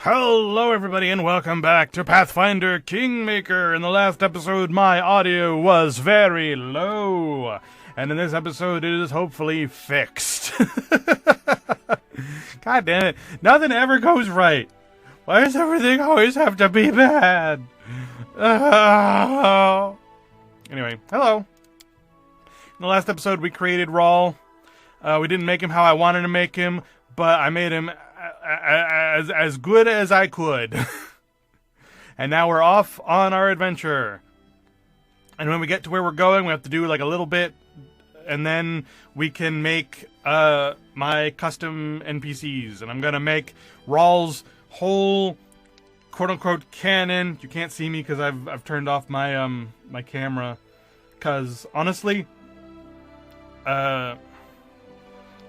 Hello everybody and welcome back to Pathfinder Kingmaker. In the last episode my audio was very low, and in this episode it is hopefully fixed. God damn it, nothing ever goes right. Why does everything always have to be bad? Anyway, hello. In the last episode we created Rawl. We didn't make him how I wanted to make him, but I made him as good as I could. And now we're off on our adventure. And when we get to where we're going, we have to do like a little bit, and then we can make my custom NPCs. And I'm gonna make Rawl's whole quote-unquote canon. You can't see me because I've turned off my my camera, because honestly,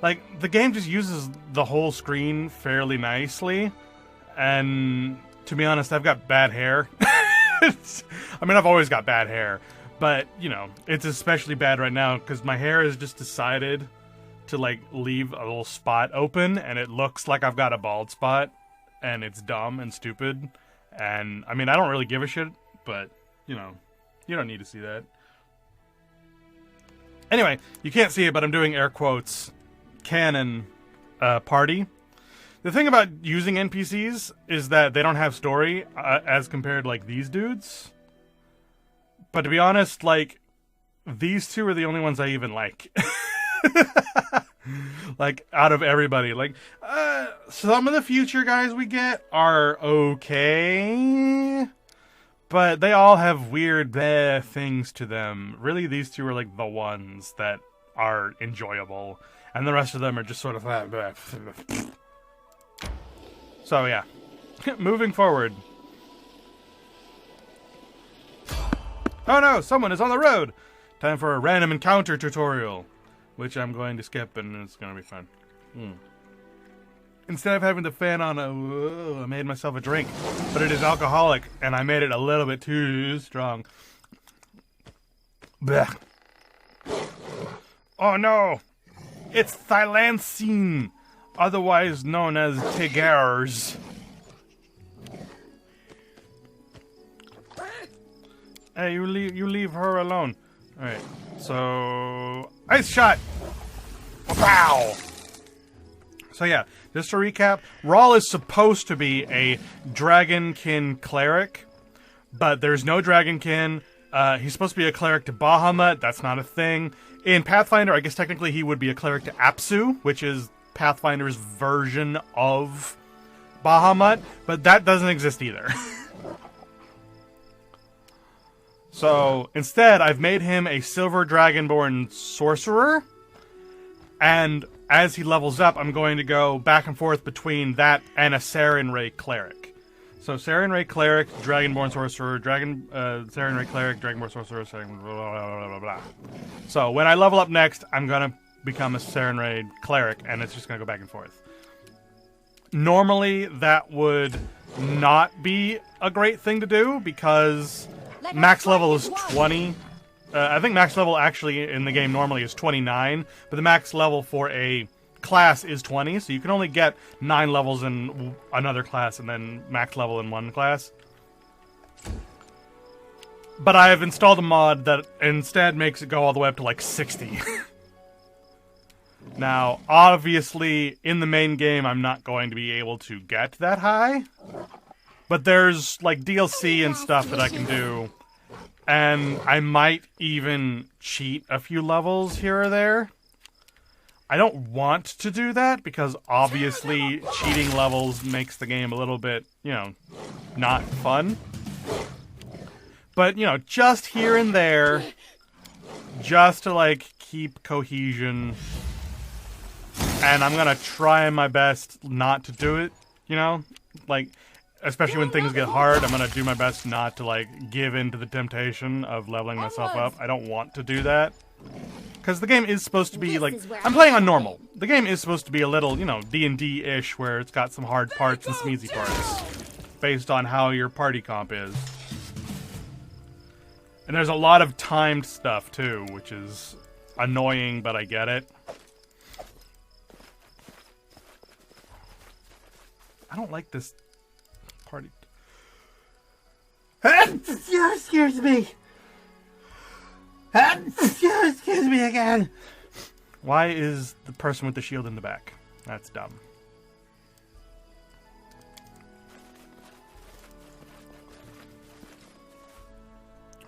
like, the game just uses the whole screen fairly nicely, and to be honest, I've got bad hair. I mean, I've always got bad hair, but, you know, it's especially bad right now because my hair has just decided to, like, leave a little spot open, and it looks like I've got a bald spot, and it's dumb and stupid, and, I mean, I don't really give a shit, but, you know, you don't need to see that. Anyway, you can't see it, but I'm doing air quotes. Canon party. The thing about using NPCs is that they don't have story as compared to, like, these dudes. But to be honest, like, these two are the only ones I even like. Like, out of everybody. Like, some of the future guys we get are okay, but they all have weird things to them. Really, these two are, like, the ones that are enjoyable. And the rest of them are just sort of... So, yeah. Moving forward. Oh no! Someone is on the road! Time for a random encounter tutorial. Which I'm going to skip, and it's going to be fun. Instead of having the fan on, I made myself a drink. But it is alcoholic, and I made it a little bit too strong. Blech. Oh no! It's Thylacine, otherwise known as Tigers. Hey, you leave her alone. Alright, so... Ice shot! Wow! So yeah, just to recap, Rawl is supposed to be a Dragonkin cleric, but there's no Dragonkin. He's supposed to be a cleric to Bahamut. That's not a thing. In Pathfinder, I guess technically he would be a cleric to Apsu, which is Pathfinder's version of Bahamut, but that doesn't exist either. So, instead, I've made him a Silver Dragonborn sorcerer, and as he levels up, I'm going to go back and forth between that and a Sarenrae cleric. So, Sarenrae cleric, Dragonborn sorcerer, Sarenrae cleric, Dragonborn sorcerer, blah, blah, blah, blah, blah. So, when I level up next, I'm gonna become a Sarenrae cleric, and it's just gonna go back and forth. Normally, that would not be a great thing to do, because max level is 20. I think max level actually in the game normally is 29, but the max level for a class is 20, so you can only get 9 levels in another class and then max level in one class. But I have installed a mod that instead makes it go all the way up to like 60. Now, obviously, in the main game, I'm not going to be able to get that high, but there's like DLC and stuff that I can do, and I might even cheat a few levels here or there. I don't want to do that, because obviously cheating levels makes the game a little bit, you know, not fun. But, you know, just here and there, just to, like, keep cohesion. And I'm gonna try my best not to do it, you know? Like, especially when things get hard, I'm gonna do my best not to, like, give in to the temptation of leveling myself up. I don't want to do that. Because the game is supposed to be, like, I'm playing on normal. The game is supposed to be a little, you know, D&D-ish, where it's got some hard parts and some easy parts, based on how your party comp is. And there's a lot of timed stuff, too, which is annoying, but I get it. I don't like this party. Excuse me. Excuse me again. Why is the person with the shield in the back? That's dumb.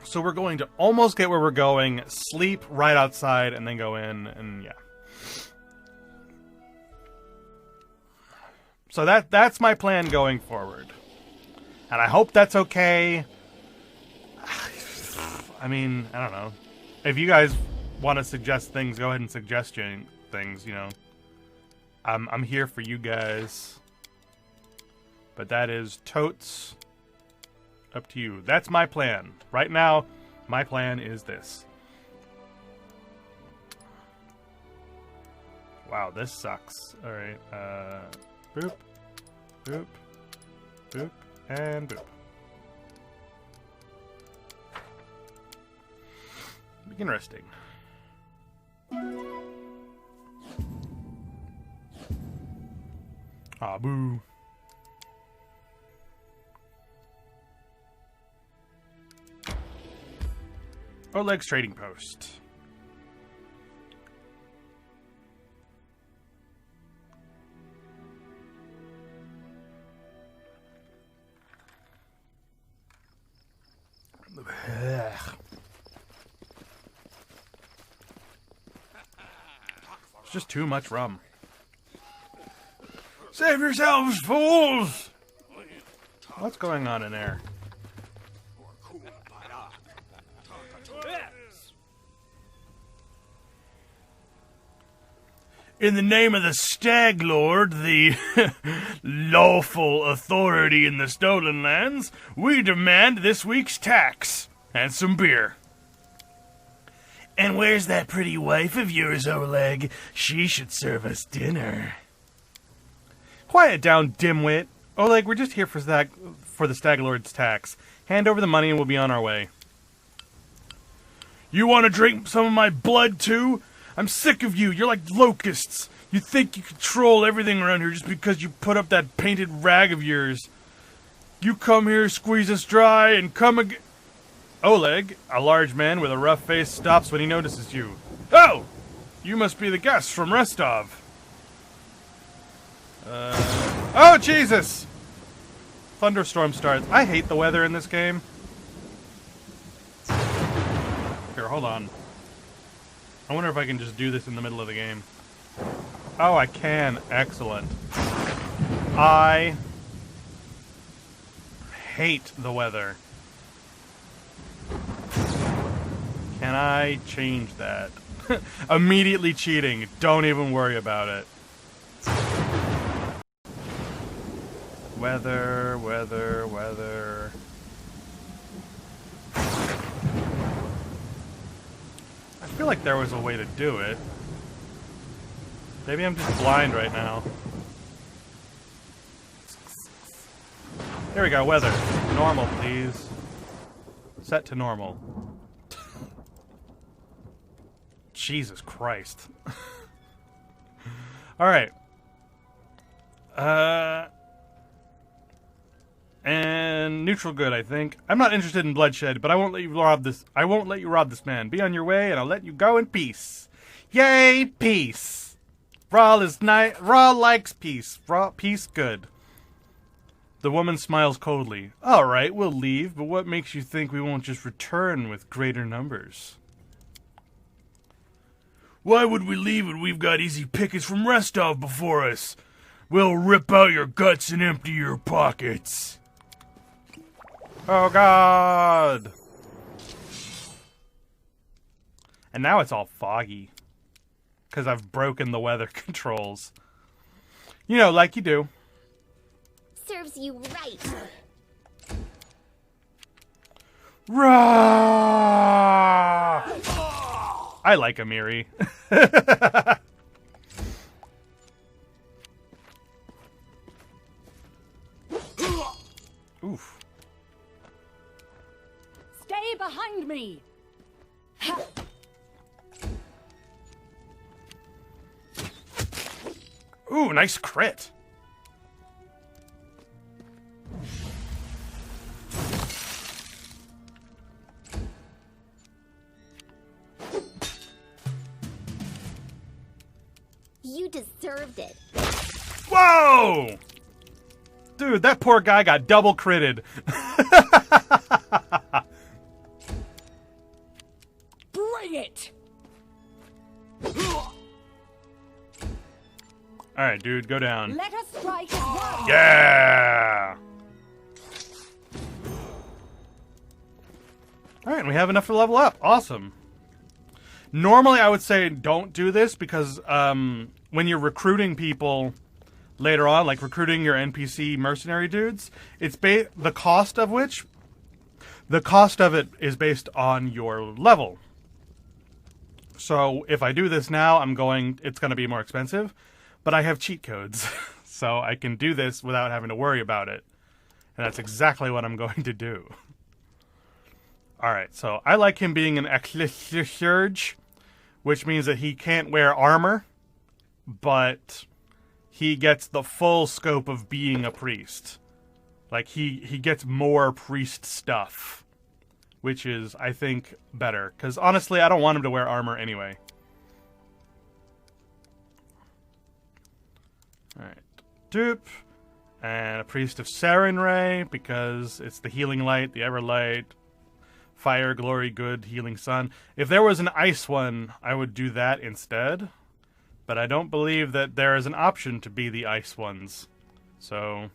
So we're going to almost get where we're going, sleep right outside, and then go in, and yeah. So that's my plan going forward. And I hope that's okay. I mean, I don't know. If you guys want to suggest things, go ahead and suggest things, you know. I'm here for you guys. But that is totes up to you. That's my plan. Right now, my plan is this. Wow, this sucks. Alright, boop, boop, boop, and boop. Begin resting. Ah, boo. Oleg's trading post. It's just too much rum. Save yourselves, fools! What's going on in there? In the name of the Stag Lord, the lawful authority in the stolen lands, we demand this week's tax and some beer. And where's that pretty wife of yours, Oleg? She should serve us dinner. Quiet down, dimwit. Oleg, we're just here for the Stag Lord's tax. Hand over the money and we'll be on our way. You want to drink some of my blood, too? I'm sick of you. You're like locusts. You think you control everything around here just because you put up that painted rag of yours. You come here, squeeze us dry, and come again. Oleg, a large man with a rough face, stops when he notices you. Oh! You must be the guest from Rostov. Oh, Jesus! Thunderstorm starts. I hate the weather in this game. Here, hold on. I wonder if I can just do this in the middle of the game. Oh, I can. Excellent. I hate the weather. Can I change that? Immediately cheating. Don't even worry about it. Weather, weather, weather. I feel like there was a way to do it. Maybe I'm just blind right now. There we go, weather. Normal, please. Set to normal. Jesus Christ. Alright. And neutral good, I think. I'm not interested in bloodshed, but I won't let you rob this. I won't let you rob this man. Be on your way, and I'll let you go in peace. Yay, peace. Raw is nice. Raw likes peace. Raw peace good. The woman smiles coldly. All right, we'll leave, but what makes you think we won't just return with greater numbers? Why would we leave when we've got easy pickings from Rostov before us? We'll rip out your guts and empty your pockets. Oh, God. And now it's all foggy. Because I've broken the weather controls. You know, like you do. Serves you right. Rah! I like Amiri. Oof. Stay behind me. Ooh, nice crit. You deserved it. Whoa! Dude, that poor guy got double critted. Bring it! Alright, dude, go down. Let us strike as one! Yeah! Alright, we have enough to level up. Awesome. Normally, I would say don't do this because when you're recruiting people later on, like recruiting your NPC mercenary dudes, it's the cost of it is based on your level. So if I do this now, it's going to be more expensive, but I have cheat codes, so I can do this without having to worry about it. And that's exactly what I'm going to do. Alright, so I like him being an Ecclesiarch, which means that he can't wear armor, but he gets the full scope of being a priest. Like, he gets more priest stuff, which is, I think, better. Because, honestly, I don't want him to wear armor anyway. Alright. Dupe. And a priest of Sarenrae, because it's the healing light, the Everlight. Fire, glory, good, healing sun. If there was an ice one, I would do that instead. But I don't believe that there is an option to be the ice ones. So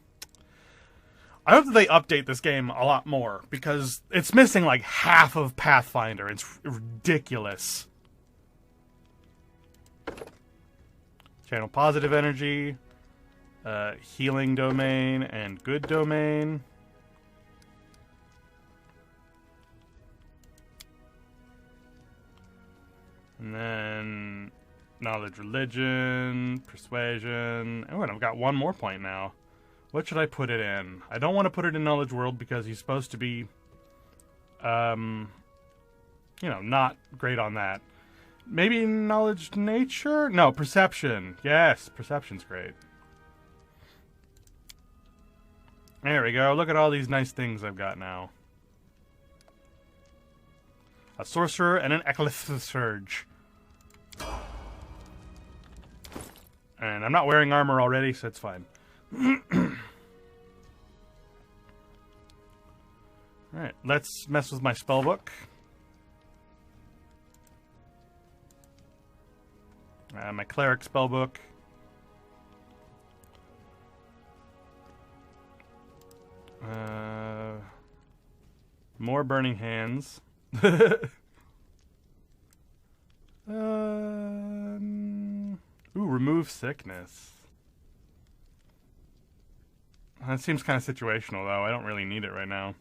I hope that they update this game a lot more, because it's missing like half of Pathfinder. It's ridiculous. Channel positive energy, healing domain, and good domain. And then knowledge, religion, persuasion. Oh, and I've got one more point now. What should I put it in? I don't want to put it in knowledge world because he's supposed to be, not great on that. Maybe knowledge nature? No, perception. Yes, perception's great. There we go. Look at all these nice things I've got now. A sorcerer and an Ecclesiarch. And I'm not wearing armor already, so it's fine. Alright, let's mess with my spellbook. My cleric spellbook. More burning hands. Remove sickness. That seems kind of situational, though. I don't really need it right now.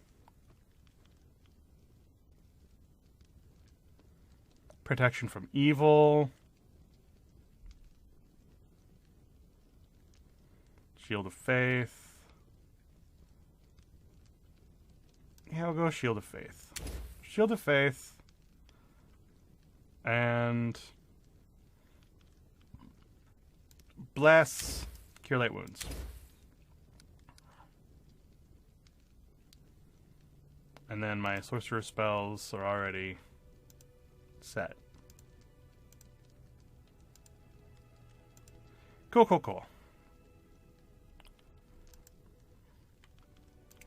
Protection from evil. Shield of faith. Yeah, we'll go Shield of faith. Shield of faith. And bless, cure light wounds. And then my sorcerer spells are already set. Cool, cool, cool.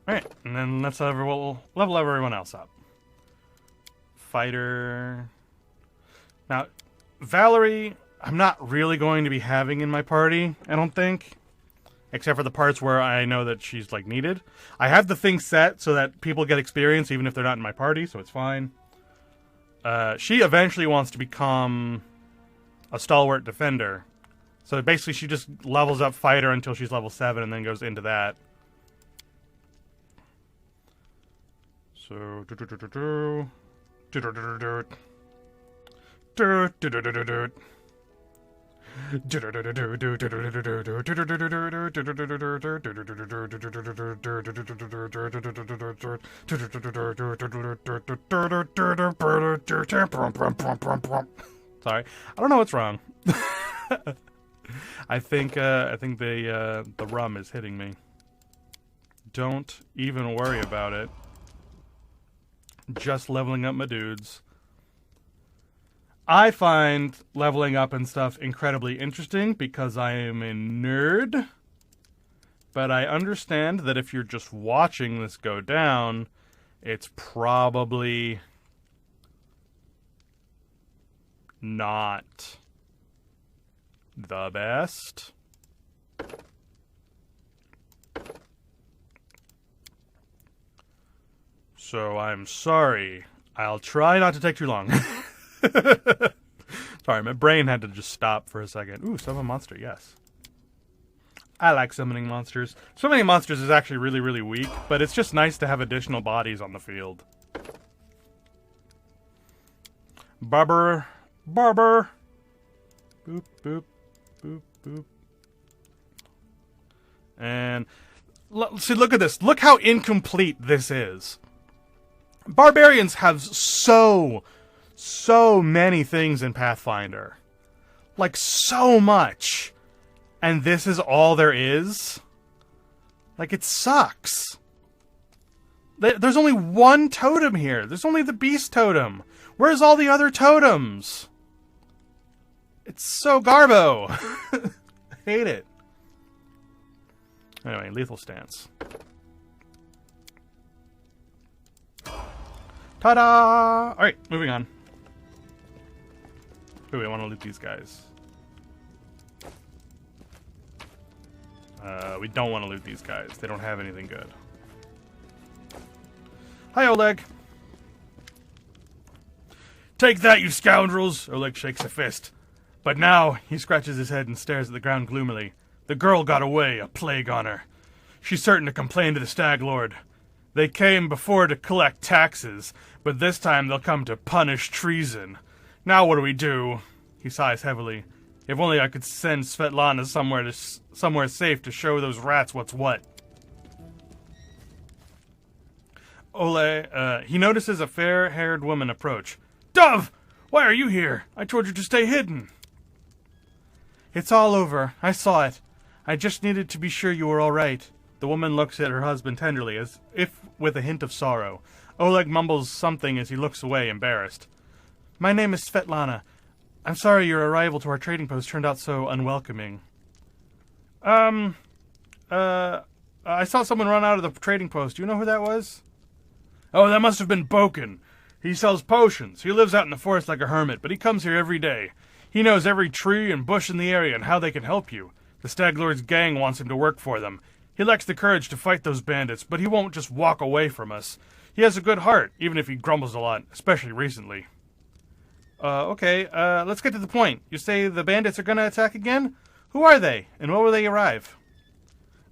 Alright, and then let's level everyone else up. Fighter. Now, Valerie, I'm not really going to be having in my party, I don't think. Except for the parts where I know that she's, like, needed. I have the thing set so that people get experience even if they're not in my party, so it's fine. She eventually wants to become a stalwart defender. So basically she just levels up fighter until she's level 7 and then goes into that. So... Sorry, I don't know what's wrong. I think the rum is hitting me. Don't even worry about it. Just leveling up my dudes. I find leveling up and stuff incredibly interesting because I am a nerd. But I understand that if you're just watching this go down, it's probably not the best. So I'm sorry. I'll try not to take too long. Sorry, my brain had to just stop for a second. Ooh, summon a monster, yes. I like summoning monsters. Summoning monsters is actually really, really weak, but it's just nice to have additional bodies on the field. Barber. Boop, boop, boop, boop. And see, look at this. Look how incomplete this is. Barbarians have so many things in Pathfinder. Like, so much. And this is all there is? Like, it sucks. There's only one totem here. There's only the beast totem. Where's all the other totems? It's so garbo. I hate it. Anyway, lethal stance. Ta-da! Alright, moving on. Ooh, I want to loot these guys. We don't want to loot these guys. They don't have anything good. Hi, Oleg. Take that, you scoundrels! Oleg shakes a fist. But now, he scratches his head and stares at the ground gloomily. The girl got away, a plague on her. She's certain to complain to the Stag Lord. They came before to collect taxes, but this time they'll come to punish treason. Now what do we do? He sighs heavily. If only I could send Svetlana somewhere safe to show those rats what's what. He notices a fair-haired woman approach. Dove! Why are you here? I told you to stay hidden. It's all over. I saw it. I just needed to be sure you were all right. The woman looks at her husband tenderly, as if with a hint of sorrow. Oleg mumbles something as he looks away, embarrassed. My name is Svetlana. I'm sorry your arrival to our trading post turned out so unwelcoming. I saw someone run out of the trading post. Do you know who that was? Oh, that must have been Boken. He sells potions. He lives out in the forest like a hermit, but he comes here every day. He knows every tree and bush in the area and how they can help you. The Stag Lord's gang wants him to work for them. He lacks the courage to fight those bandits, but he won't just walk away from us. He has a good heart, even if he grumbles a lot, especially recently. Okay, let's get to the point. You say the bandits are gonna attack again? Who are they, and when will they arrive?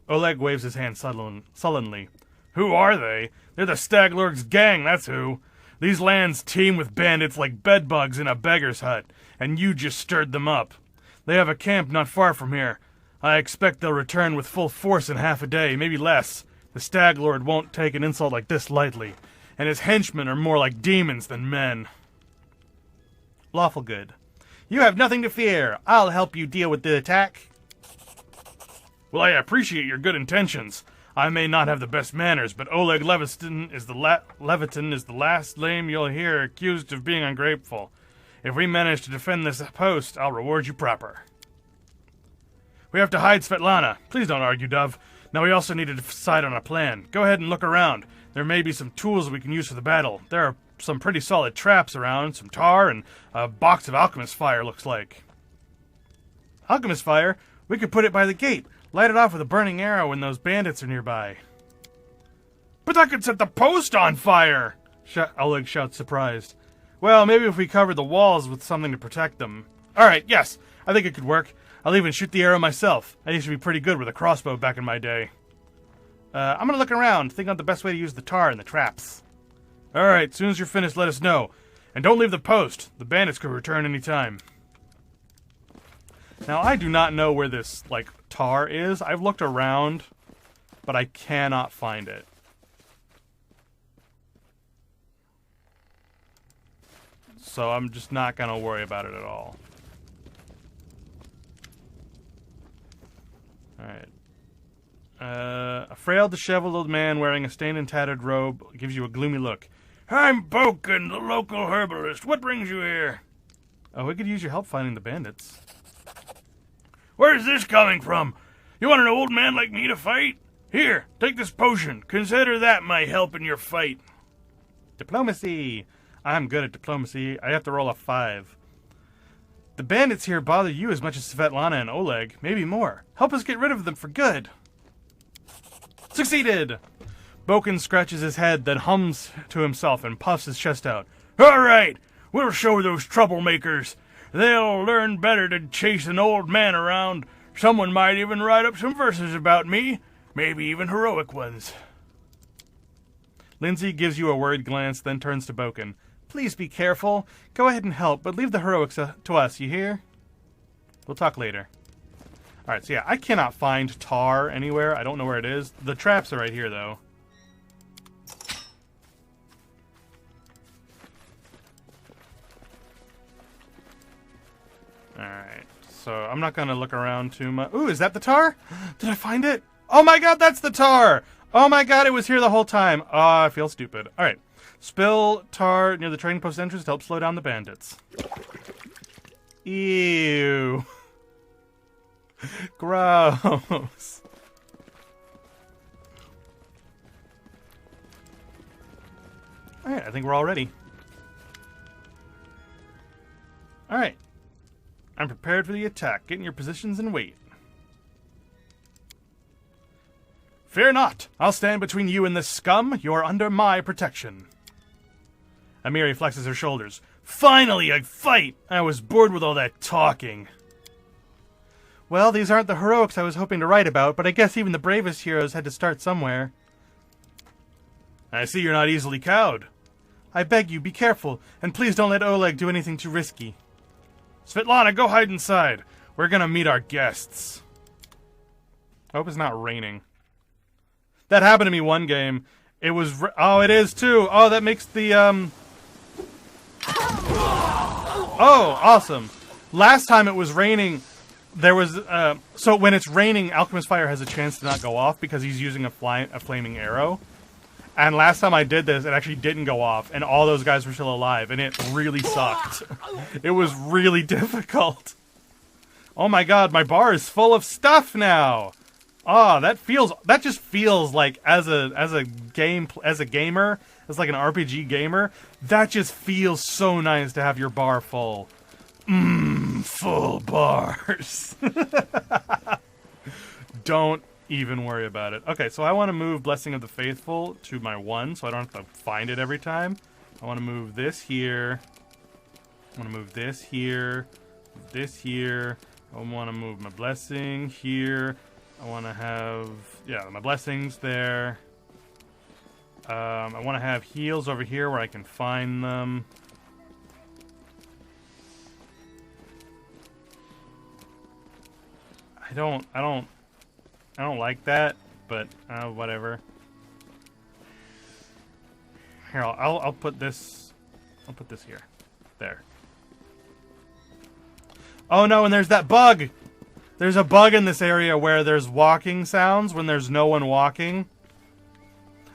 Oleg waves his hand sullenly. Who are they? They're the Stag Lord's gang, that's who. These lands teem with bandits like bedbugs in a beggar's hut, and you just stirred them up. They have a camp not far from here. I expect they'll return with full force in half a day, maybe less. The Stag Lord won't take an insult like this lightly, and his henchmen are more like demons than men. Lawful good. You have nothing to fear. I'll help you deal with the attack. Well, I appreciate your good intentions. I may not have the best manners, but Oleg Levitin is the last name you'll hear accused of being ungrateful. If we manage to defend this post, I'll reward you proper. We have to hide Svetlana. Please don't argue, Dove. Now we also need to decide on a plan. Go ahead and look around. There may be some tools we can use for the battle. There are some pretty solid traps around, some tar, and a box of alchemist fire, looks like. Alchemist fire? We could put it by the gate. Light it off with a burning arrow when those bandits are nearby. But that could set the post on fire! Oleg shouts, surprised. Well, maybe if we cover the walls with something to protect them. Alright, yes, I think it could work. I'll even shoot the arrow myself. I used to be pretty good with a crossbow back in my day. I'm gonna look around, think out the best way to use the tar and the traps. Alright, as soon as you're finished, let us know. And don't leave the post. The bandits could return any time. Now, I do not know where this, tar is. I've looked around, but I cannot find it. So I'm just not gonna worry about it at all. Alright. A frail, disheveled old man wearing a stained and tattered robe gives you a gloomy look. I'm Boken, the local herbalist. What brings you here? Oh, we could use your help finding the bandits. Where's this coming from? You want an old man like me to fight? Here, take this potion. Consider that my help in your fight. Diplomacy! I'm good at diplomacy. I have to roll a 5. The bandits here bother you as much as Svetlana and Oleg, maybe more. Help us get rid of them for good. Succeeded! Boken scratches his head, then hums to himself and puffs his chest out. All right, we'll show those troublemakers. They'll learn better to chase an old man around. Someone might even write up some verses about me, maybe even heroic ones. Lindsay gives you a worried glance, then turns to Boken. Please be careful. Go ahead and help, but leave the heroics to us, you hear? We'll talk later. Alright, so yeah, I cannot find tar anywhere. I don't know where it is. The traps are right here, though. Alright, so I'm not going to look around too much. Ooh, is that the tar? Did I find it? Oh my god, that's the tar! Oh my god, it was here the whole time. Oh, I feel stupid. Alright. Spill tar near the trading post entrance to help slow down the bandits. Ew. Gross. Alright, I think we're all ready. Alright. I'm prepared for the attack. Get in your positions and wait. Fear not. I'll stand between you and this scum. You are under my protection. Amiri flexes her shoulders. Finally, a fight! I was bored with all that talking. Well, these aren't the heroics I was hoping to write about, but I guess even the bravest heroes had to start somewhere. I see you're not easily cowed. I beg you, be careful, and please don't let Oleg do anything too risky. Svetlana, go hide inside. We're gonna meet our guests. I hope it's not raining. That happened to me one game. It was... oh, it is too. Oh, that makes the, Oh, awesome. Last time it was raining, there was... so when it's raining, Alchemist Fire has a chance to not go off because he's using a flaming arrow. And last time I did this, it actually didn't go off, and all those guys were still alive, and it really sucked. It was really difficult. Oh my god, my bar is full of stuff now! Ah, that just feels like as a gamer, as like an RPG gamer, that just feels so nice to have your bar full. Full bars. Don't even worry about it. Okay, so I want to move Blessing of the Faithful to my 1, so I don't have to find it every time. I want to move this here. I want to move this here. This here. I want to move my blessing here. I want to have, yeah, my blessings there. I want to have heals over here where I can find them. I don't like that, but whatever. Here, I'll put this. I'll put this here. There. Oh no, and there's that bug! There's a bug in this area where there's walking sounds when there's no one walking.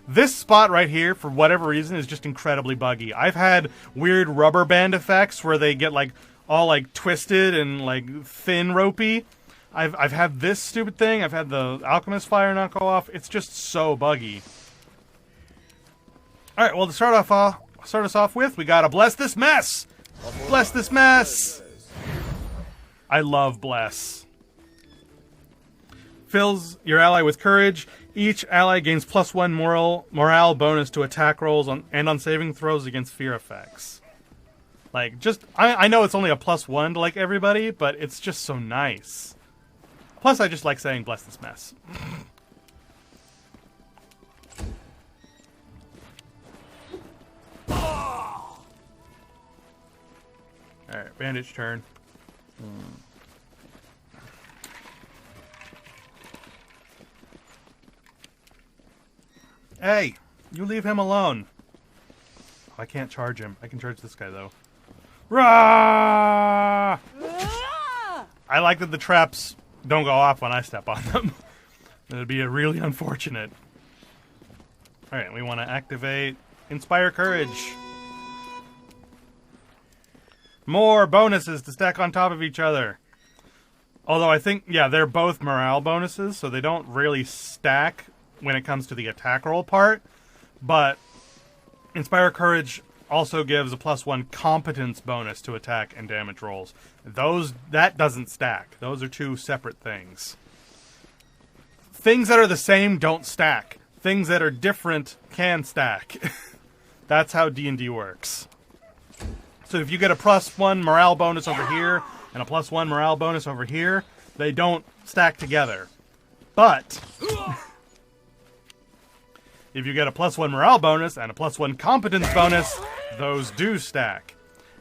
This spot right here, for whatever reason, is just incredibly buggy. I've had weird rubber band effects where they get like all like twisted and like thin ropey. I've had this stupid thing. I've had the Alchemist Fire not go off. It's just so buggy. All right, well, to start us off with, we gotta bless this mess. Bless this mess. I love bless. Fills your ally with courage. Each ally gains +1 morale bonus to attack rolls and on saving throws against fear effects. Like, just I know it's only a +1 to like everybody, but it's just so nice. Plus, I just like saying, bless this mess. Alright, bandage turn. Hey! You leave him alone! Oh, I can't charge him. I can charge this guy, though. Rah! I like that the traps don't go off when I step on them. That'd be really unfortunate. Alright, we want to activate Inspire Courage. More bonuses to stack on top of each other. Although I think, yeah, they're both morale bonuses, so they don't really stack when it comes to the attack roll part. But Inspire Courage also gives a +1 competence bonus to attack and damage rolls. That doesn't stack. Those are two separate things. Things that are the same don't stack. Things that are different can stack. That's how D&D works. So if you get a +1 morale bonus over here and a +1 morale bonus over here, they don't stack together. But if you get a +1 morale bonus and a +1 competence bonus, those do stack.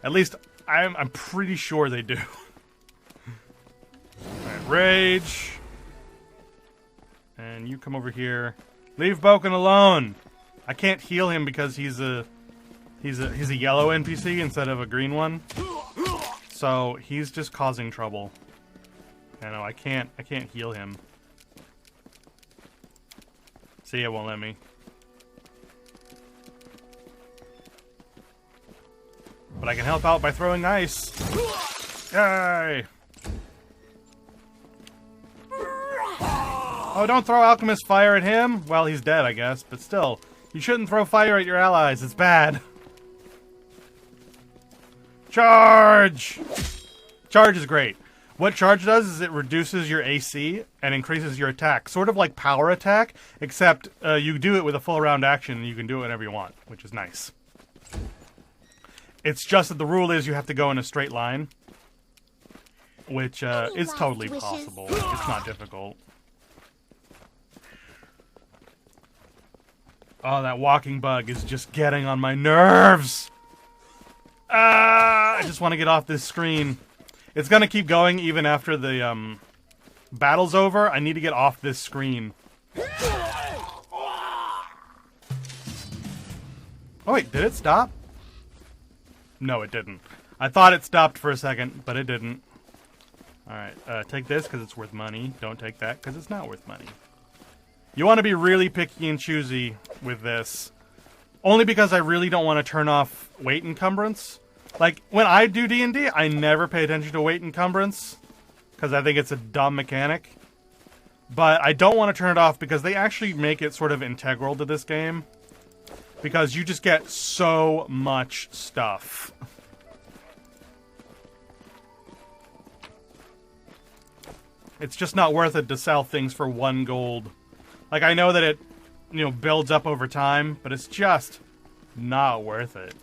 At least I'm pretty sure they do. Alright, rage. And you come over here. Leave Boken alone. I can't heal him because he's a yellow NPC instead of a green one. So he's just causing trouble. I know I can't heal him. See, it won't let me. But I can help out by throwing ice. Yay! Oh, don't throw Alchemist Fire at him! Well, he's dead, I guess, but still. You shouldn't throw fire at your allies, it's bad. Charge! Charge is great. What charge does is it reduces your AC and increases your attack. Sort of like power attack, except you do it with a full round action and you can do it whenever you want, which is nice. It's just that the rule is you have to go in a straight line, which is totally possible. It's not difficult. Oh, that walking bug is just getting on my nerves! I just want to get off this screen. It's gonna keep going even after the battle's over. I need to get off this screen. Oh wait, did it stop? No, it didn't. I thought it stopped for a second, but it didn't. Alright, take this because it's worth money. Don't take that because it's not worth money. You want to be really picky and choosy with this. Only because I really don't want to turn off weight encumbrance. Like, when I do D&D, I never pay attention to weight encumbrance. Because I think it's a dumb mechanic. But I don't want to turn it off because they actually make it sort of integral to this game. Because you just get so much stuff. It's just not worth it to sell things for 1 gold. Like, I know that it, builds up over time, but it's just not worth it.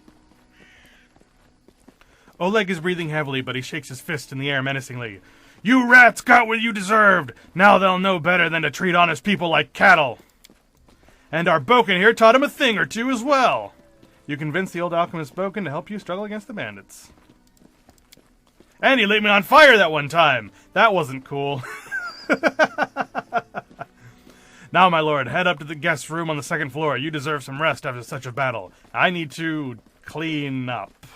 Oleg is breathing heavily, but he shakes his fist in the air menacingly. You rats got what you deserved! Now they'll know better than to treat honest people like cattle! And our Boken here taught him a thing or two as well! You convinced the old alchemist Boken to help you struggle against the bandits. And he lit me on fire that one time! That wasn't cool. Now, my lord, head up to the guest room on the 2nd floor. You deserve some rest after such a battle. I need to clean up.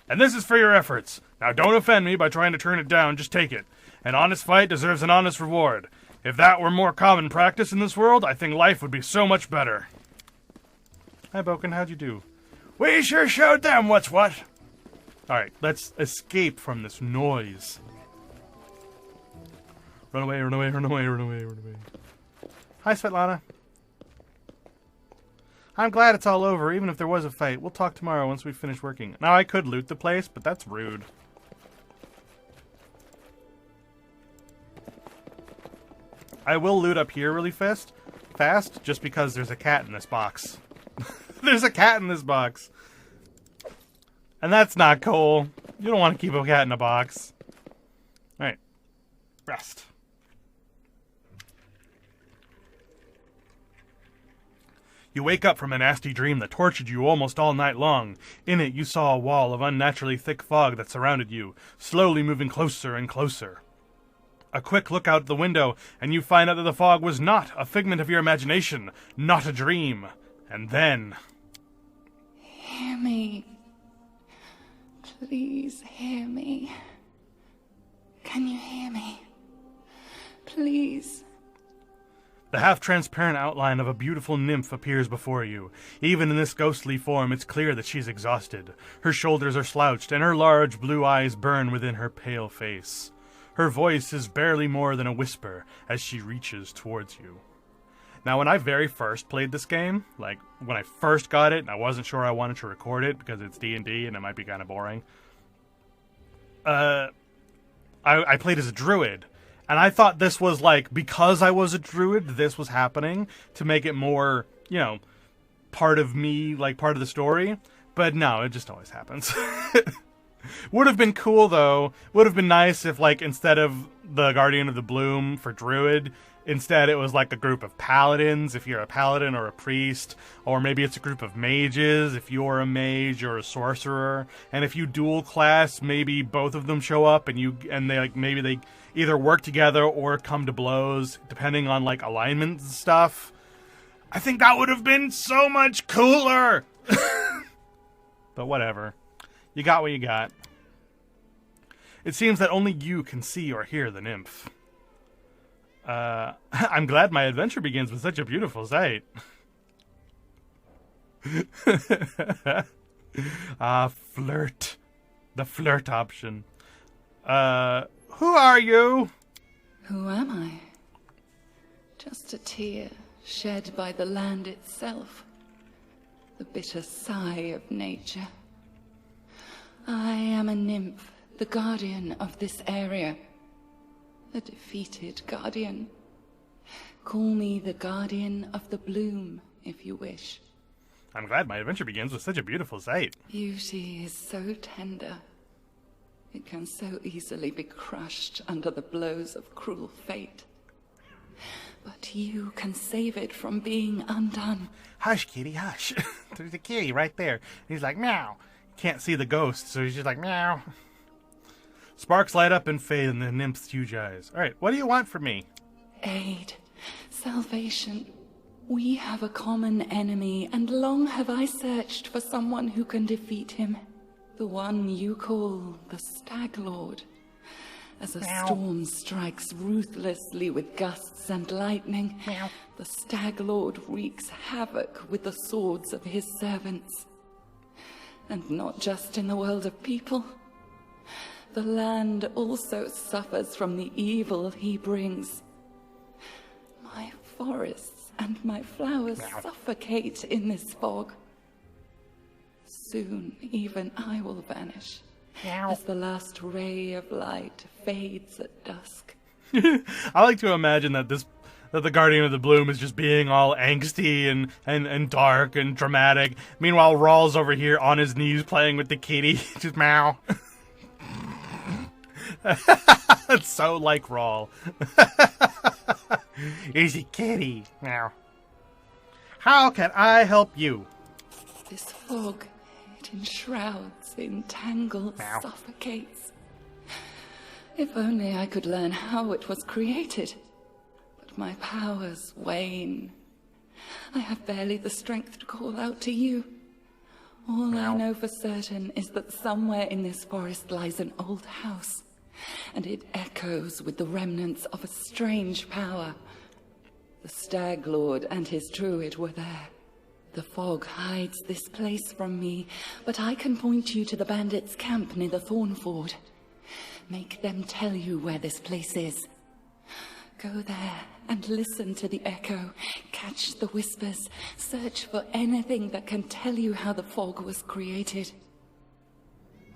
And this is for your efforts. Now, don't offend me by trying to turn it down. Just take it. An honest fight deserves an honest reward. If that were more common practice in this world, I think life would be so much better. Hi, Boken. How'd you do? We sure showed them what's what. Alright, let's escape from this noise. Run away, run away, run away, run away, run away. Hi, Svetlana. I'm glad it's all over, even if there was a fight. We'll talk tomorrow once we finish working. Now, I could loot the place, but that's rude. I will loot up here really fast, just because there's a cat in this box. There's a cat in this box. And that's not cool. You don't want to keep a cat in a box. Alright. Rest. You wake up from a nasty dream that tortured you almost all night long. In it, you saw a wall of unnaturally thick fog that surrounded you, slowly moving closer and closer. A quick look out the window, and you find out that the fog was not a figment of your imagination, not a dream. And then... Hear me. Please hear me. Can you hear me? Please. The half-transparent outline of a beautiful nymph appears before you. Even in this ghostly form, it's clear that she's exhausted. Her shoulders are slouched, and her large blue eyes burn within her pale face. Her voice is barely more than a whisper as she reaches towards you. Now, when I very first played this game, like, when I first got it, and I wasn't sure I wanted to record it because it's D&D and it might be kind of boring, I played as a druid. And I thought this was, like, because I was a druid, this was happening to make it more, you know, part of me, like, part of the story. But no, it just always happens. Would have been cool, though. Would have been nice if, like, instead of the Guardian of the Bloom for druid, instead it was, like, a group of paladins, if you're a paladin or a priest. Or maybe it's a group of mages, if you're a mage or a sorcerer. And if you dual class, maybe both of them show up and they, like, maybe they either work together or come to blows, depending on, like, alignment and stuff. I think that would have been so much cooler! But whatever. You got what you got. It seems that only you can see or hear the nymph. I'm glad my adventure begins with such a beautiful sight. Flirt. The flirt option. Who are you? Who am I? Just a tear shed by the land itself. The bitter sigh of nature. I am a nymph, the guardian of this area. A defeated guardian. Call me the guardian of the bloom, if you wish. I'm glad my adventure begins with such a beautiful sight. Beauty is so tender. It can so easily be crushed under the blows of cruel fate. But you can save it from being undone. Hush, kitty, hush. There's a kitty right there. He's like, meow. Can't see the ghost, so he's just like, meow. Sparks light up and fade in the nymph's huge eyes. All right, what do you want from me? Aid. Salvation. We have a common enemy, and long have I searched for someone who can defeat him. The one you call the Stag Lord. As a storm strikes ruthlessly with gusts and lightning, the Stag Lord wreaks havoc with the swords of his servants. And not just in the world of people. The land also suffers from the evil he brings. My forests and my flowers suffocate in this fog. Soon, even I will vanish, as the last ray of light fades at dusk. I like to imagine that the Guardian of the Bloom is just being all angsty and dark and dramatic. Meanwhile, Rawl's over here on his knees playing with the kitty. Just meow. It's so like Rawl. He's a kitty. Meow. How can I help you? This fog, it enshrouds, entangles, suffocates. If only I could learn how it was created. But my powers wane. I have barely the strength to call out to you. All I know for certain is that somewhere in this forest lies an old house, and it echoes with the remnants of a strange power. The Stag Lord and his druid were there. The fog hides this place from me, but I can point you to the bandits' camp near the Thornford. Make them tell you where this place is. Go there and listen to the echo, catch the whispers, search for anything that can tell you how the fog was created.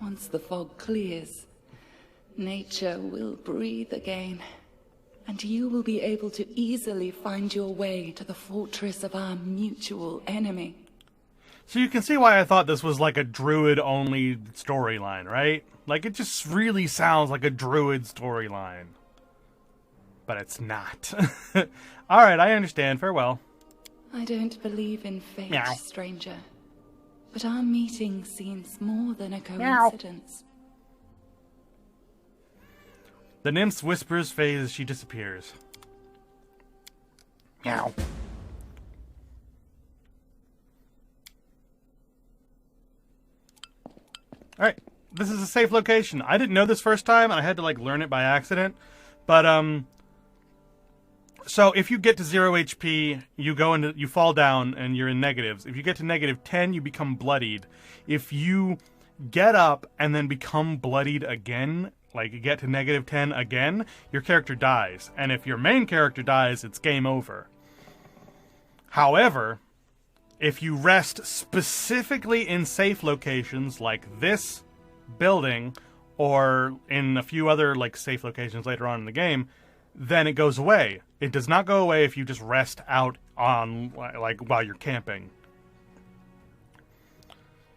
Once the fog clears, nature will breathe again, and you will be able to easily find your way to the fortress of our mutual enemy. So you can see why I thought this was like a druid-only storyline, right? Like, it just really sounds like a druid storyline. But it's not. Alright, I understand. Farewell. I don't believe in fate, stranger. But our meeting seems more than a coincidence. The nymph's whispers fade as she disappears. Meow. Alright, this is a safe location. I didn't know this first time, and I had to, like, learn it by accident. But, So if you get to 0 HP, you fall down and you're in negatives. If you get to -10, you become bloodied. If you get up and then become bloodied again, like you get to -10 again, your character dies. And if your main character dies, it's game over. However, if you rest specifically in safe locations like this building or in a few other like safe locations later on in the game, then it goes away. It does not go away if you just rest out on like while you're camping.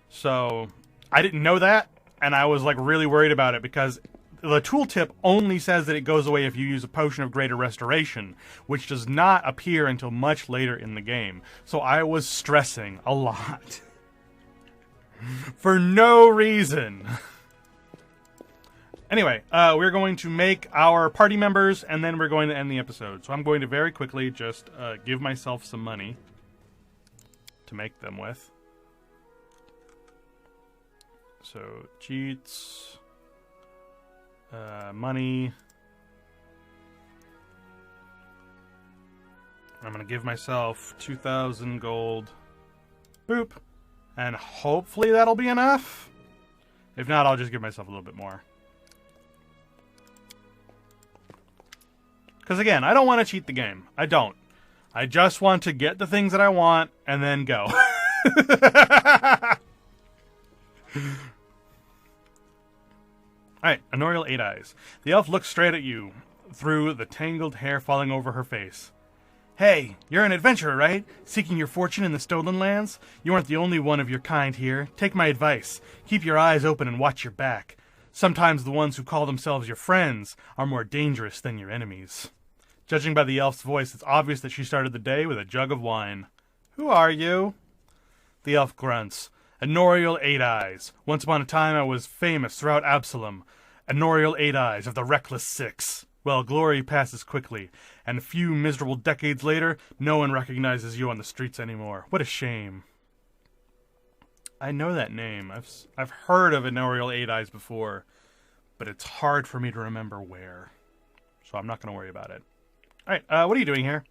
So I didn't know that, and I was like really worried about it because the tooltip only says that it goes away if you use a potion of greater restoration, which does not appear until much later in the game. So I was stressing a lot. For no reason. Anyway, we're going to make our party members, and then we're going to end the episode. So I'm going to very quickly just give myself some money to make them with. So, cheats, money. I'm going to give myself 2,000 gold. Boop. And hopefully that'll be enough. If not, I'll just give myself a little bit more. Because again, I don't want to cheat the game. I don't. I just want to get the things that I want and then go. Alright, Honorial Eight Eyes. The elf looks straight at you through the tangled hair falling over her face. Hey, you're an adventurer, right? Seeking your fortune in the stolen lands? You aren't the only one of your kind here. Take my advice. Keep your eyes open and watch your back. Sometimes the ones who call themselves your friends are more dangerous than your enemies. Judging by the elf's voice, it's obvious that she started the day with a jug of wine. Who are you? The elf grunts. Honorial Eight Eyes. Once upon a time I was famous throughout Absalom. Honorial Eight Eyes of the Reckless Six. Well, glory passes quickly, and a few miserable decades later, no one recognizes you on the streets anymore. What a shame. I know that name. I've heard of Honorial Eight Eyes before, but it's hard for me to remember where. So I'm not going to worry about it. Alright, what are you doing here?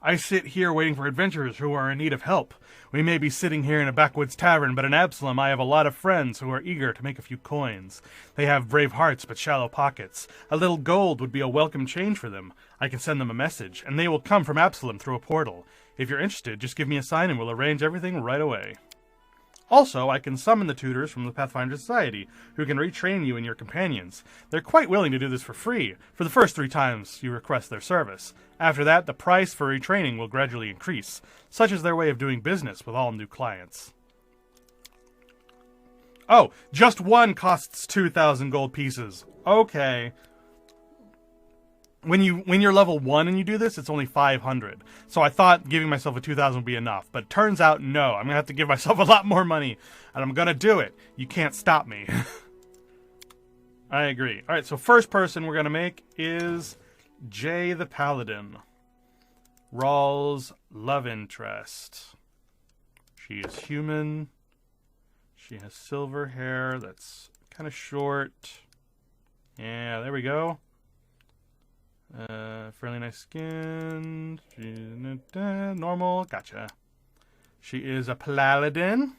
I sit here waiting for adventurers who are in need of help. We may be sitting here in a backwoods tavern, but in Absalom I have a lot of friends who are eager to make a few coins. They have brave hearts but shallow pockets. A little gold would be a welcome change for them. I can send them a message, and they will come from Absalom through a portal. If you're interested, just give me a sign and we'll arrange everything right away. Also, I can summon the tutors from the Pathfinder Society, who can retrain you and your companions. They're quite willing to do this for free, for the first 3 times you request their service. After that, the price for retraining will gradually increase. Such is their way of doing business with all new clients. Oh, just one costs 2,000 gold pieces. Okay. When you're level 1 and you do this, it's only 500. So I thought giving myself a 2,000 would be enough. But it turns out, no. I'm going to have to give myself a lot more money. And I'm going to do it. You can't stop me. I agree. Alright, so first person we're going to make is Jay the Paladin. Rawl's love interest. She is human. She has silver hair that's kind of short. Yeah, there we go. Fairly nice skin. She's normal. Gotcha. She is a Paladin.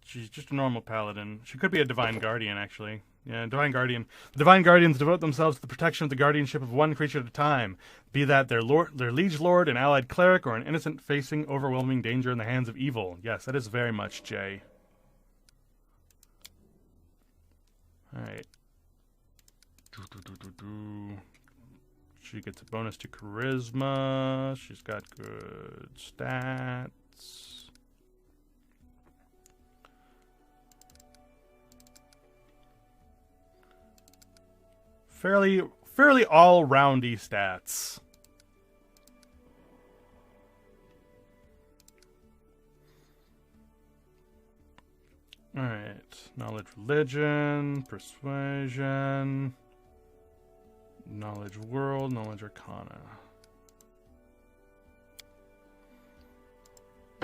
She's just a normal Paladin. She could be a Divine Guardian, actually. Yeah, Divine Guardian. The Divine Guardians devote themselves to the protection of the guardianship of one creature at a time, be that their liege lord, an allied cleric, or an innocent facing overwhelming danger in the hands of evil. Yes, that is very much Jay. Alright. She gets a bonus to charisma. She's got good stats. Fairly all-roundy stats. Alright. Knowledge, religion, persuasion, knowledge world, knowledge arcana.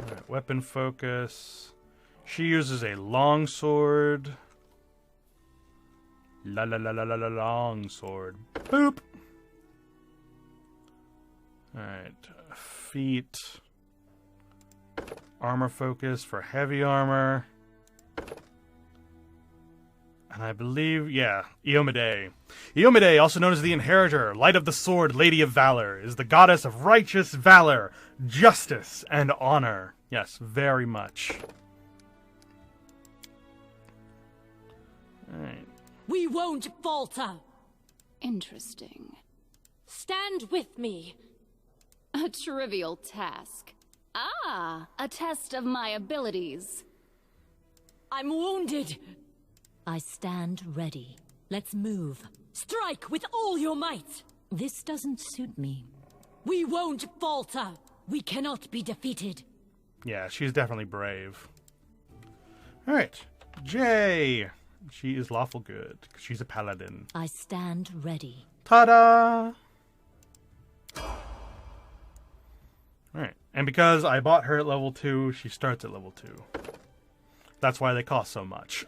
Alright, weapon focus. She uses a longsword. La la la la la la long sword. Boop. Alright. Feet. Armor focus for heavy armor. And I believe, yeah, Iomade. Iomade, also known as the Inheritor, Light of the Sword, Lady of Valor, is the goddess of righteous valor, justice, and honor. Yes, very much. Alright. We won't falter. Interesting. Stand with me. A trivial task. Ah, a test of my abilities. I'm wounded. I stand ready. Let's move. Strike with all your might. This doesn't suit me. We won't falter. We cannot be defeated. Yeah, she's definitely brave. Alright. Jay. She is lawful good, 'cause she's a paladin. I stand ready. Ta-da! Alright. And because I bought her at level 2, she starts at level 2. That's why they cost so much.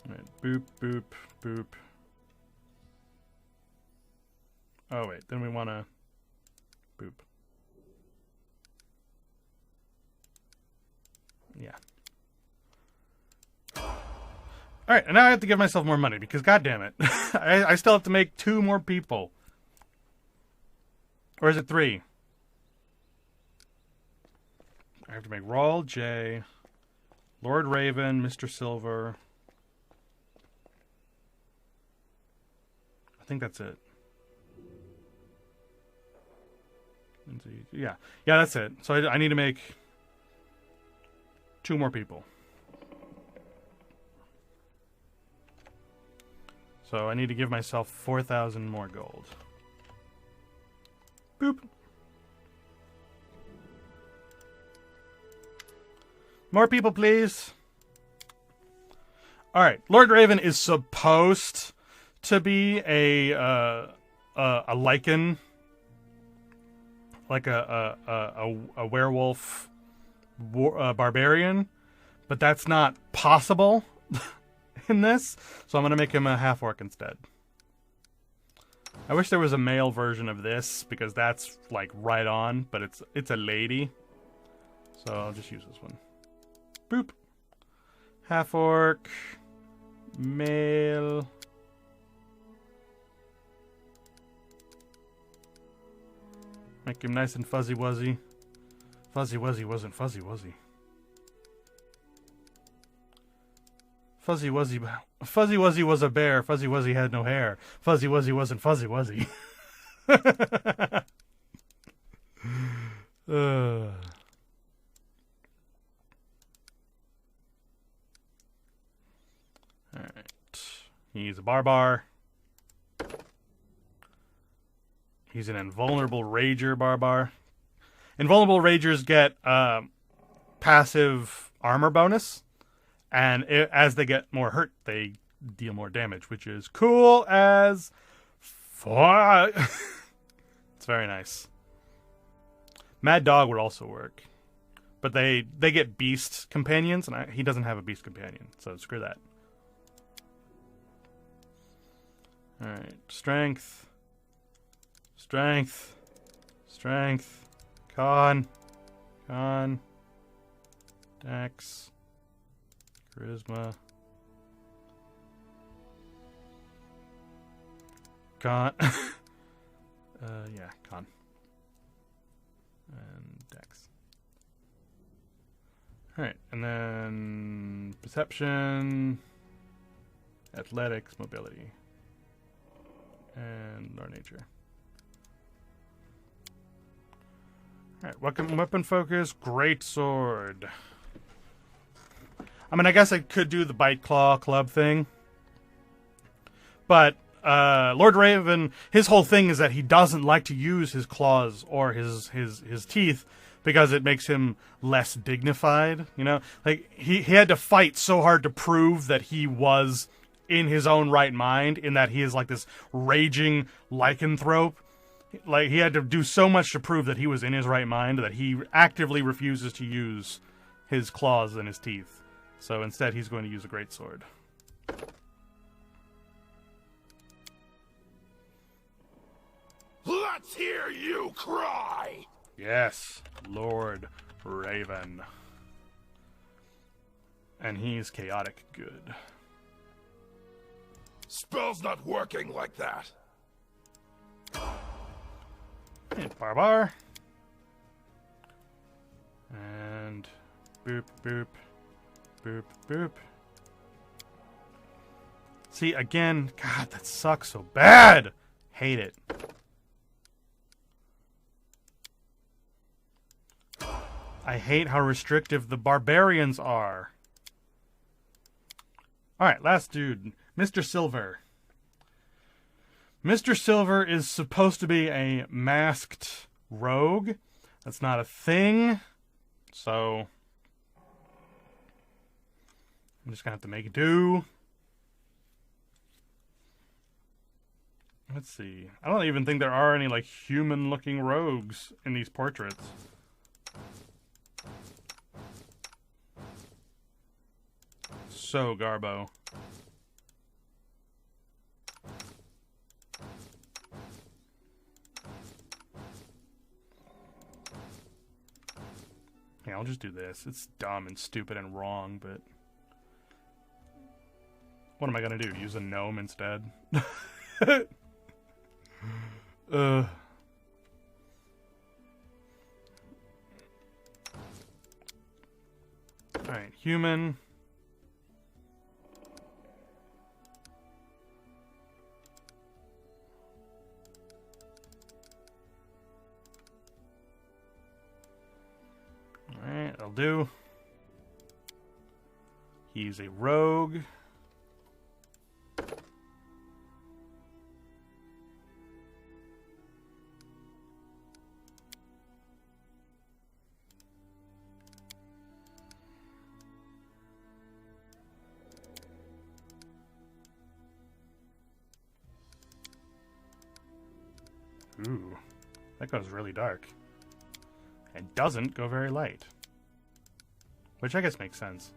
Alright, boop, boop, boop. Oh, wait, then we want to... Boop. Yeah. Alright, and now I have to give myself more money, because goddammit, I still have to make 2 more people. Or is it 3? I have to make Rawl, Jay, Lord Raven, Mr. Silver... I think that's it. Yeah, that's it. So I need to make 2 more people. So I need to give myself 4,000 more gold. Boop. More people, please. All right, Lord Raven is supposed to be a lichen, like a werewolf barbarian, but that's not possible in this, so I'm gonna make him a half orc instead. I wish there was a male version of this because that's like right on, but it's a lady, so I'll just use this one. Boop. Half orc, male. Make him nice and fuzzy wuzzy. Fuzzy wuzzy wasn't fuzzy wuzzy. Fuzzy wuzzy was a bear. Fuzzy wuzzy had no hair. Fuzzy wuzzy wasn't fuzzy wuzzy. Alright. He's a barbar. He's an invulnerable rager barbar. Invulnerable ragers get passive armor bonus, and as they get more hurt, they deal more damage, which is cool as fuck. It's very nice. Mad Dog would also work, but they get beast companions, and he doesn't have a beast companion, so screw that. All right, strength. Strength. Strength. Con. Dex. Charisma. Con. Yeah, con. And Dex. Alright, and then perception, athletics, mobility, and our nature. Alright, weapon focus, great sword. I mean, I guess I could do the bite claw club thing. But Lord Raven, his whole thing is that he doesn't like to use his claws or his teeth because it makes him less dignified, you know? Like, he had to fight so hard to prove that he was in his own right mind, in that he is like this raging lycanthrope. Like, he had to do so much to prove that he was in his right mind that he actively refuses to use his claws and his teeth. So instead, he's going to use a greatsword. Let's hear you cry! Yes, Lord Raven. And he's chaotic good. Spell's not working like that. And Barbar. And boop, boop, boop, boop. See, again, God, that sucks so bad. Hate it. I hate how restrictive the barbarians are. Alright, last dude. Mr. Silver. Mr. Silver is supposed to be a masked rogue. That's not a thing. So I'm just gonna have to make do. Let's see. I don't even think there are any like human-looking rogues in these portraits. So Garbo. Yeah, I'll just do this. It's dumb and stupid and wrong, but what am I gonna do? Use a gnome instead? Alright, human. Alright, that'll do. He's a rogue. Ooh, that goes really dark. And doesn't go very light. Which I guess makes sense.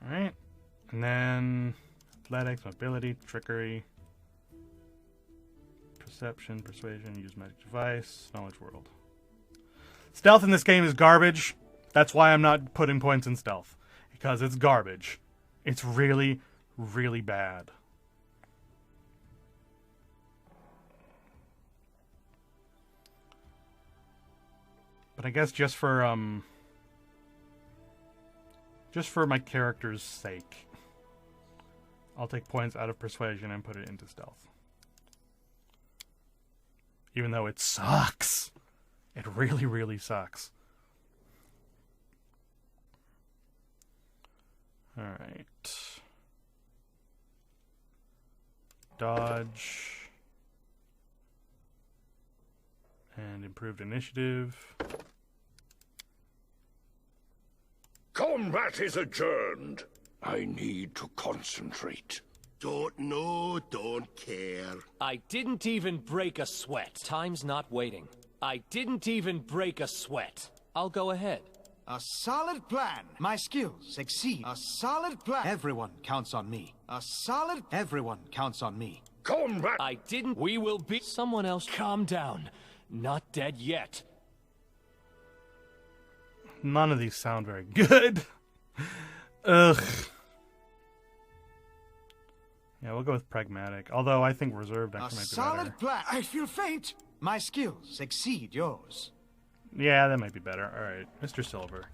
Alright. And then athletics, mobility, trickery, perception, persuasion, use magic device, knowledge world. Stealth in this game is garbage. That's why I'm not putting points in stealth. Because it's garbage. It's really, really bad. But I guess just for my character's sake, I'll take points out of persuasion and put it into stealth. Even though it sucks. It really, really sucks. Alright. Dodge. And improved initiative. Combat is adjourned. I need to concentrate. Don't know, don't care. I didn't even break a sweat. Time's not waiting. I didn't even break a sweat. I'll go ahead. A solid plan. My skills exceed. A solid plan. Everyone counts on me. A solid... Everyone counts on me. Combat! I didn't... We will be... Someone else... Calm down. Not dead yet. None of these sound very good. Ugh. Yeah, we'll go with pragmatic. Although I think reserved actually might be better. A solid plan. I feel faint. My skills exceed yours. Yeah, that might be better. Alright, Mr. Silver.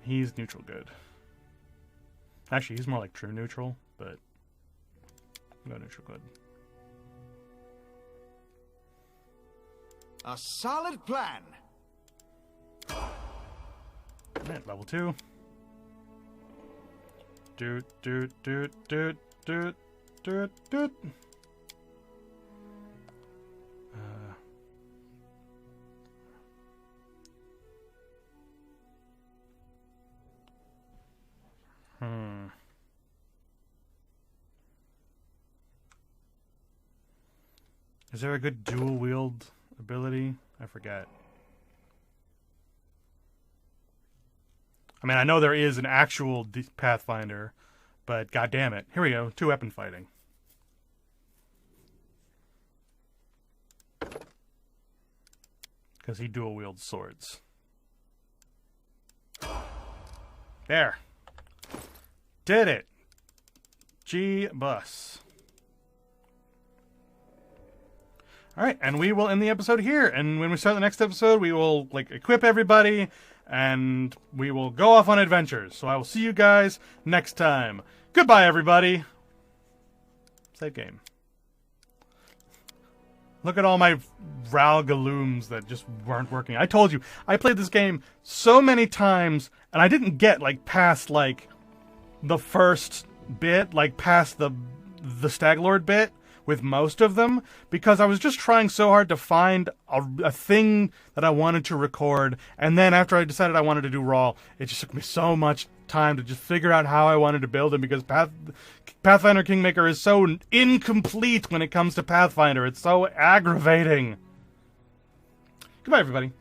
He's neutral good. Actually, he's more like true neutral, but go neutral good. A solid plan. Alright, level 2. Doot, doot, doot, doot, doot, doot, doot. Is there a good dual wield ability? I forget. I mean, I know there is an actual Pathfinder, but god damn it. Here we go, 2-weapon fighting. Because he dual wields swords. There. Did it. G-bus. Alright, and we will end the episode here. And when we start the next episode, we will equip everybody, and we will go off on adventures. So I will see you guys next time. Goodbye, everybody. Save game. Look at all my Ralgalooms that just weren't working. I told you, I played this game so many times, and I didn't get, past, the first bit, past the Staglord bit with most of them, because I was just trying so hard to find a thing that I wanted to record, and then after I decided I wanted to do Raw, it just took me so much time to just figure out how I wanted to build him, because Pathfinder Kingmaker is so incomplete when it comes to Pathfinder. It's so aggravating. Goodbye, everybody.